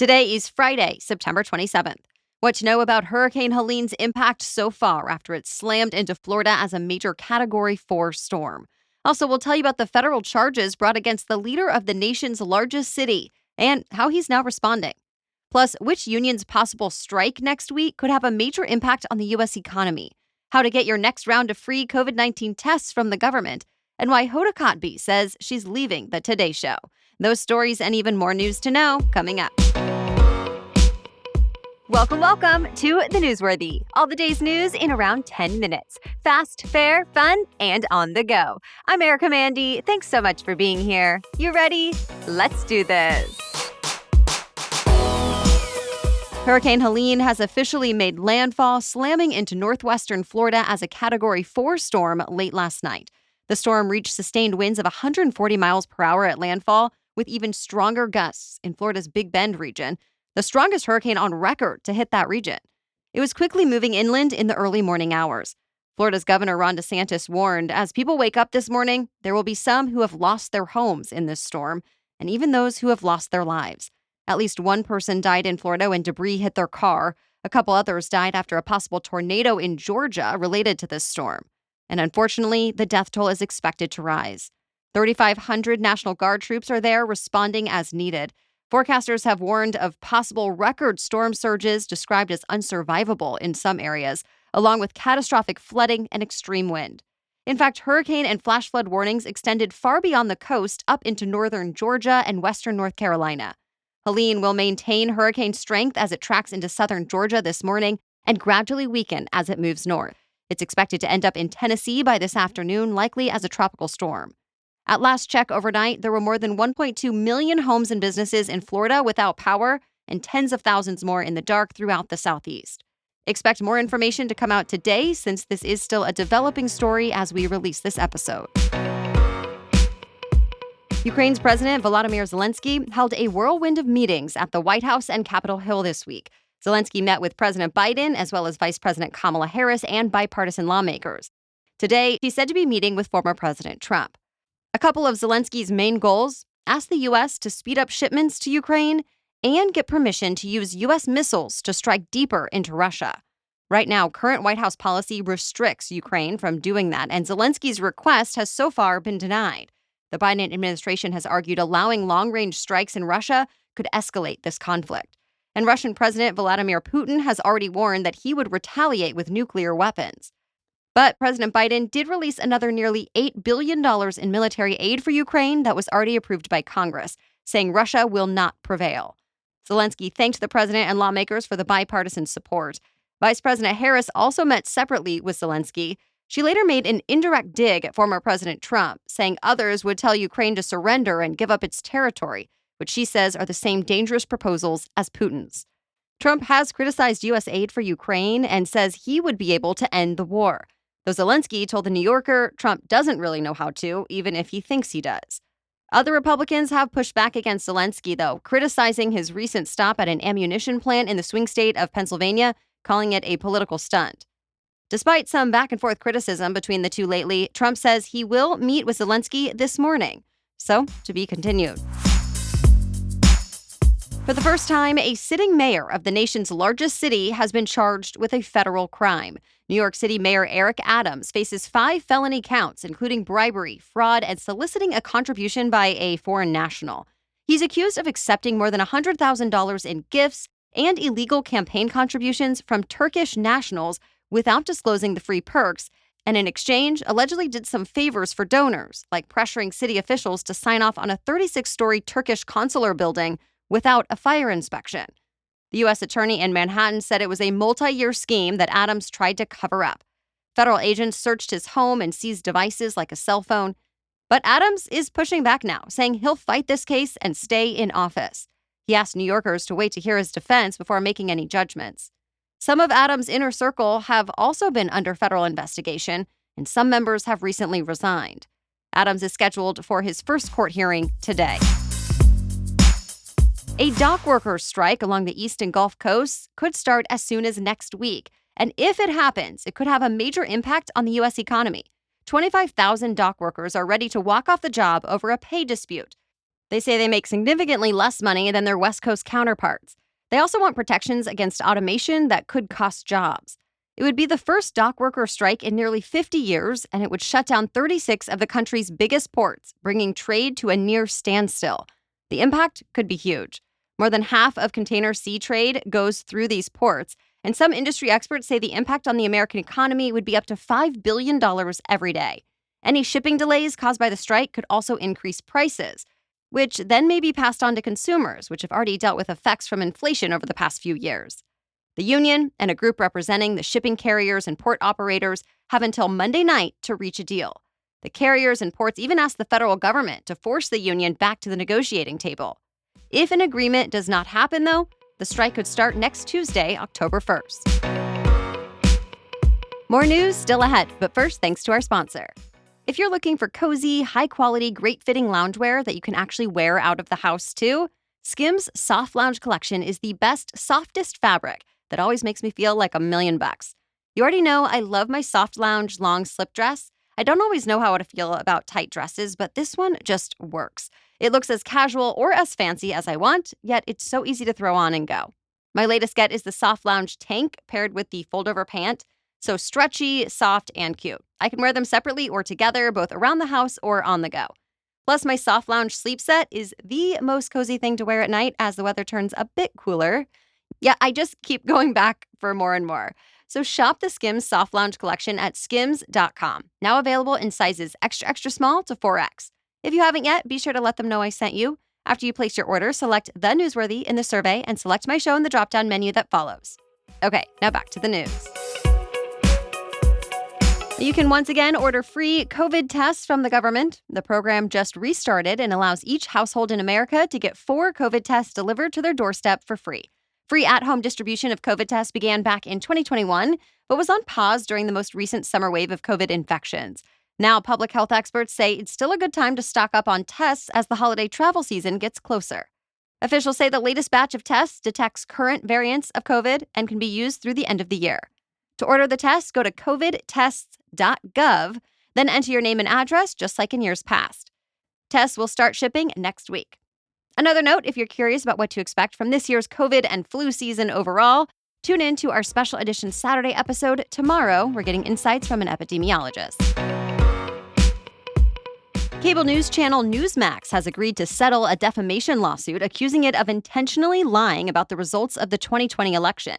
Today is Friday, September 27th. What to know about Hurricane Helene's impact so far after it slammed into Florida as a major Category 4 storm. Also, we'll tell you about the federal charges brought against the leader of the nation's largest city and how he's now responding. Plus, which union's possible strike next week could have a major impact on the U.S. economy, how to get your next round of free COVID-19 tests from the government, and why Hoda Kotb says she's leaving the Today Show. Those stories and even more news to know coming up. Welcome to The Newsworthy. All the day's news in around 10 minutes. Fast, fair, fun, and on the go. I'm Erica Mandy. Thanks so much for being here. You ready? Let's do this. Hurricane Helene has officially made landfall, slamming into northwestern Florida as a Category 4 storm late last night. The storm reached sustained winds of 140 miles per hour at landfall, with even stronger gusts in Florida's Big Bend region, the strongest hurricane on record to hit that region. It was quickly moving inland in the early morning hours. Florida's Governor Ron DeSantis warned, as people wake up this morning, there will be some who have lost their homes in this storm, and even those who have lost their lives. At least one person died in Florida when debris hit their car. A couple others died after a possible tornado in Georgia related to this storm. And unfortunately, the death toll is expected to rise. 3,500 National Guard troops are there responding as needed. Forecasters have warned of possible record storm surges described as unsurvivable in some areas, along with catastrophic flooding and extreme wind. In fact, hurricane and flash flood warnings extended far beyond the coast up into northern Georgia and western North Carolina. Helene will maintain hurricane strength as it tracks into southern Georgia this morning and gradually weaken as it moves north. It's expected to end up in Tennessee by this afternoon, likely as a tropical storm. At last check overnight, there were more than 1.2 million homes and businesses in Florida without power and tens of thousands more in the dark throughout the southeast. Expect more information to come out today, since this is still a developing story as we release this episode. Ukraine's President Volodymyr Zelensky held a whirlwind of meetings at the White House and Capitol Hill this week. Zelensky met with President Biden as well as Vice President Kamala Harris and bipartisan lawmakers. Today, he's said to be meeting with former President Trump. A couple of Zelensky's main goals: ask the U.S. to speed up shipments to Ukraine and get permission to use U.S. missiles to strike deeper into Russia. Right now, current White House policy restricts Ukraine from doing that, and Zelensky's request has so far been denied. The Biden administration has argued allowing long-range strikes in Russia could escalate this conflict. And Russian President Vladimir Putin has already warned that he would retaliate with nuclear weapons. But President Biden did release another nearly $8 billion in military aid for Ukraine that was already approved by Congress, saying Russia will not prevail. Zelensky thanked the president and lawmakers for the bipartisan support. Vice President Harris also met separately with Zelensky. She later made an indirect dig at former President Trump, saying others would tell Ukraine to surrender and give up its territory, which she says are the same dangerous proposals as Putin's. Trump has criticized U.S. aid for Ukraine and says he would be able to end the war. Though Zelensky told The New Yorker Trump doesn't really know how to, even if he thinks he does. Other Republicans have pushed back against Zelensky, though, criticizing his recent stop at an ammunition plant in the swing state of Pennsylvania, calling it a political stunt. Despite some back-and-forth criticism between the two lately, Trump says he will meet with Zelensky this morning. So, to be continued. For the first time, a sitting mayor of the nation's largest city has been charged with a federal crime. New York City Mayor Eric Adams faces 5 felony counts, including bribery, fraud, and soliciting a contribution by a foreign national. He's accused of accepting more than $100,000 in gifts and illegal campaign contributions from Turkish nationals without disclosing the free perks, and in exchange, allegedly did some favors for donors, like pressuring city officials to sign off on a 36-story Turkish consular building without a fire inspection. The U.S. attorney in Manhattan said it was a multi-year scheme that Adams tried to cover up. Federal agents searched his home and seized devices like a cell phone. But Adams is pushing back now, saying he'll fight this case and stay in office. He asked New Yorkers to wait to hear his defense before making any judgments. Some of Adams' inner circle have also been under federal investigation, and some members have recently resigned. Adams is scheduled for his first court hearing today. A dock workers' strike along the East and Gulf Coasts could start as soon as next week. And if it happens, it could have a major impact on the U.S. economy. 25,000 dock workers are ready to walk off the job over a pay dispute. They say they make significantly less money than their West Coast counterparts. They also want protections against automation that could cost jobs. It would be the first dock worker strike in nearly 50 years, and it would shut down 36 of the country's biggest ports, bringing trade to a near standstill. The impact could be huge. More than half of container sea trade goes through these ports, and some industry experts say the impact on the American economy would be up to $5 billion every day. Any shipping delays caused by the strike could also increase prices, which then may be passed on to consumers, which have already dealt with effects from inflation over the past few years. The union and a group representing the shipping carriers and port operators have until Monday night to reach a deal. The carriers and ports even asked the federal government to force the union back to the negotiating table. If an agreement does not happen, though, the strike could start next Tuesday, October 1st. More news still ahead, but first, thanks to our sponsor. If you're looking for cozy, high-quality, great-fitting loungewear that you can actually wear out of the house, too, SKIMS Soft Lounge Collection is the best, softest fabric that always makes me feel like $1,000,000. You already know I love my soft lounge long slip dress. I don't always know how to feel about tight dresses, but this one just works. It looks as casual or as fancy as I want, yet it's so easy to throw on and go. My latest get is the Soft Lounge tank paired with the fold-over pant. So stretchy, soft, and cute. I can wear them separately or together, both around the house or on the go. Plus, my Soft Lounge sleep set is the most cozy thing to wear at night as the weather turns a bit cooler. Yeah, I just keep going back for more and more. So shop the SKIMS Soft Lounge Collection at skims.com. Now available in sizes extra, extra small to 4X. If you haven't yet, be sure to let them know I sent you. After you place your order, select The Newsworthy in the survey and select my show in the drop-down menu that follows. Okay, now back to the news. You can once again order free COVID tests from the government. The program just restarted and allows each household in America to get 4 COVID tests delivered to their doorstep for free. Free at-home distribution of COVID tests began back in 2021, but was on pause during the most recent summer wave of COVID infections. Now, public health experts say it's still a good time to stock up on tests as the holiday travel season gets closer. Officials say the latest batch of tests detects current variants of COVID and can be used through the end of the year. To order the test, go to covidtests.gov, then enter your name and address, just like in years past. Tests will start shipping next week. Another note, if you're curious about what to expect from this year's COVID and flu season overall, tune in to our special edition Saturday episode tomorrow. We're getting insights from an epidemiologist. Cable news channel Newsmax has agreed to settle a defamation lawsuit accusing it of intentionally lying about the results of the 2020 election.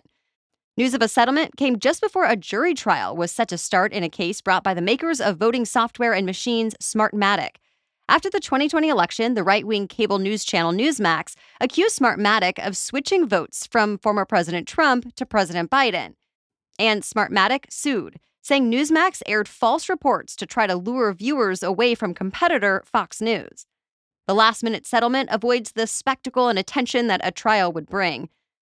News of a settlement came just before a jury trial was set to start in a case brought by the makers of voting software and machines Smartmatic. After the 2020 election, the right-wing cable news channel Newsmax accused Smartmatic of switching votes from former President Trump to President Biden. And Smartmatic sued, saying Newsmax aired false reports to try to lure viewers away from competitor Fox News. The last-minute settlement avoids the spectacle and attention that a trial would bring.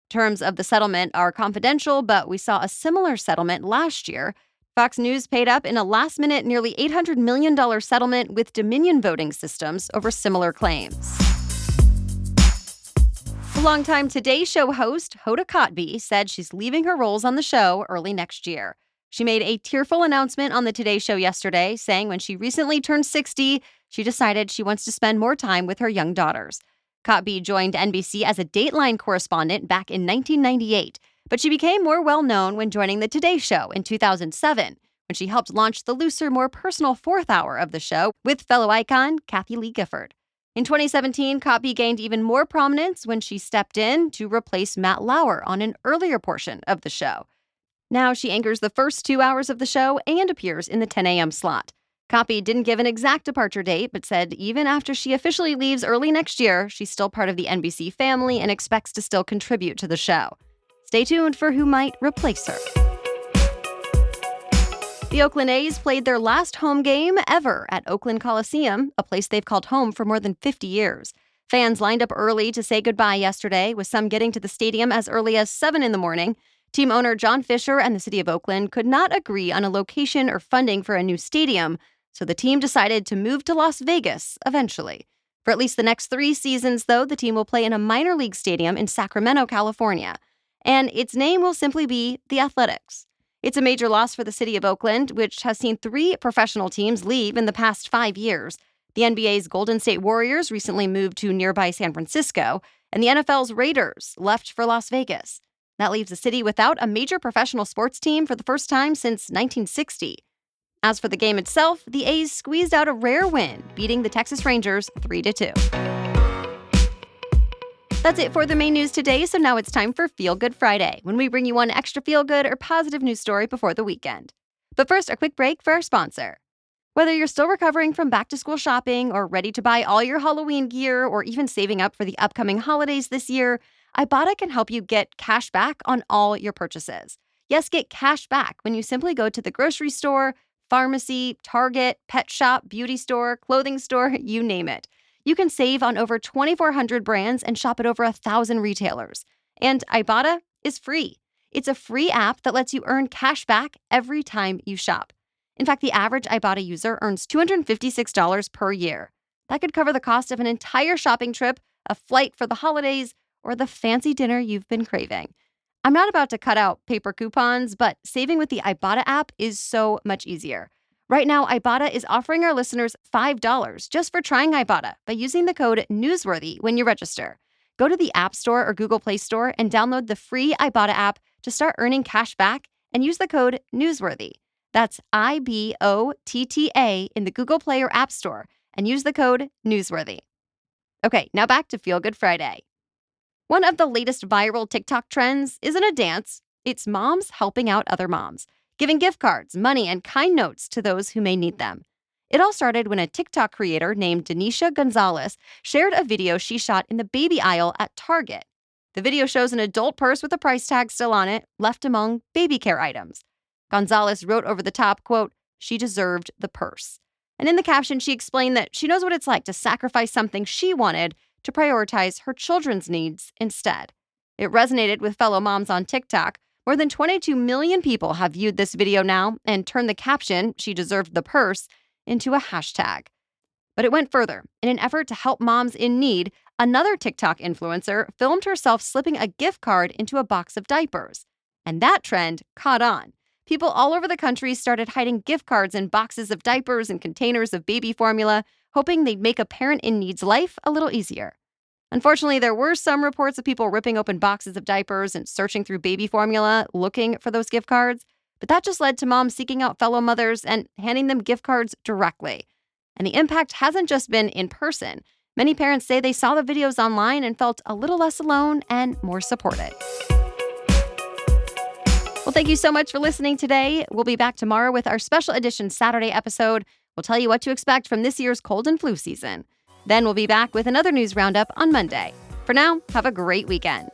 Terms of the settlement are confidential, but we saw a similar settlement last year. Fox News paid up in a last-minute, nearly $800 million settlement with Dominion Voting Systems over similar claims. Longtime Today Show host Hoda Kotb said she's leaving her roles on the show early next year. She made a tearful announcement on the Today Show yesterday, saying when she recently turned 60, she decided she wants to spend more time with her young daughters. Kotb joined NBC as a Dateline correspondent back in 1998, but she became more well-known when joining The Today Show in 2007, when she helped launch the looser, more personal fourth hour of the show with fellow icon Kathie Lee Gifford. In 2017, Kotb gained even more prominence when she stepped in to replace Matt Lauer on an earlier portion of the show. Now she anchors the first 2 hours of the show and appears in the 10 a.m. slot. Kotb didn't give an exact departure date, but said even after she officially leaves early next year, she's still part of the NBC family and expects to still contribute to the show. Stay tuned for who might replace her. The Oakland A's played their last home game ever at Oakland Coliseum, a place they've called home for more than 50 years. Fans lined up early to say goodbye yesterday, with some getting to the stadium as early as 7 in the morning. Team owner John Fisher and the city of Oakland could not agree on a location or funding for a new stadium, so the team decided to move to Las Vegas eventually. For at least the next 3 seasons, though, the team will play in a minor league stadium in Sacramento, California. And its name will simply be the Athletics. It's a major loss for the city of Oakland, which has seen 3 professional teams leave in the past 5 years. The NBA's Golden State Warriors recently moved to nearby San Francisco, and the NFL's Raiders left for Las Vegas. That leaves the city without a major professional sports team for the first time since 1960. As for the game itself, the A's squeezed out a rare win, beating the Texas Rangers 3-2. That's it for the main news today, so now it's time for Feel Good Friday, when we bring you one extra feel-good or positive news story before the weekend. But first, a quick break for our sponsor. Whether you're still recovering from back-to-school shopping or ready to buy all your Halloween gear or even saving up for the upcoming holidays this year, Ibotta can help you get cash back on all your purchases. Yes, get cash back when you simply go to the grocery store, pharmacy, Target, pet shop, beauty store, clothing store, you name it. You can save on over 2,400 brands and shop at over 1,000 retailers. And Ibotta is free. It's a free app that lets you earn cash back every time you shop. In fact, the average Ibotta user earns $256 per year. That could cover the cost of an entire shopping trip, a flight for the holidays, or the fancy dinner you've been craving. I'm not about to cut out paper coupons, but saving with the Ibotta app is so much easier. Right now, Ibotta is offering our listeners $5 just for trying Ibotta by using the code Newsworthy when you register. Go to the App Store or Google Play Store and download the free Ibotta app to start earning cash back and use the code Newsworthy. That's IBOTTA in the Google Play or App Store and use the code Newsworthy. Okay, now back to Feel Good Friday. One of the latest viral TikTok trends isn't a dance, it's moms helping out other moms, giving gift cards, money, and kind notes to those who may need them. It all started when a TikTok creator named Denisha Gonzalez shared a video she shot in the baby aisle at Target. The video shows an adult purse with a price tag still on it, left among baby care items. Gonzalez wrote over the top, quote, "She deserved the purse." And in the caption, she explained that she knows what it's like to sacrifice something she wanted to prioritize her children's needs instead. It resonated with fellow moms on TikTok. More than 22 million people have viewed this video now and turned the caption, "She deserved the purse," into a hashtag. But it went further. In an effort to help moms in need, another TikTok influencer filmed herself slipping a gift card into a box of diapers. And that trend caught on. People all over the country started hiding gift cards in boxes of diapers and containers of baby formula, hoping they'd make a parent in need's life a little easier. Unfortunately, there were some reports of people ripping open boxes of diapers and searching through baby formula looking for those gift cards, but that just led to moms seeking out fellow mothers and handing them gift cards directly. And the impact hasn't just been in person. Many parents say they saw the videos online and felt a little less alone and more supported. Well, thank you so much for listening today. We'll be back tomorrow with our special edition Saturday episode. We'll tell you what to expect from this year's cold and flu season. Then we'll be back with another news roundup on Monday. For now, have a great weekend.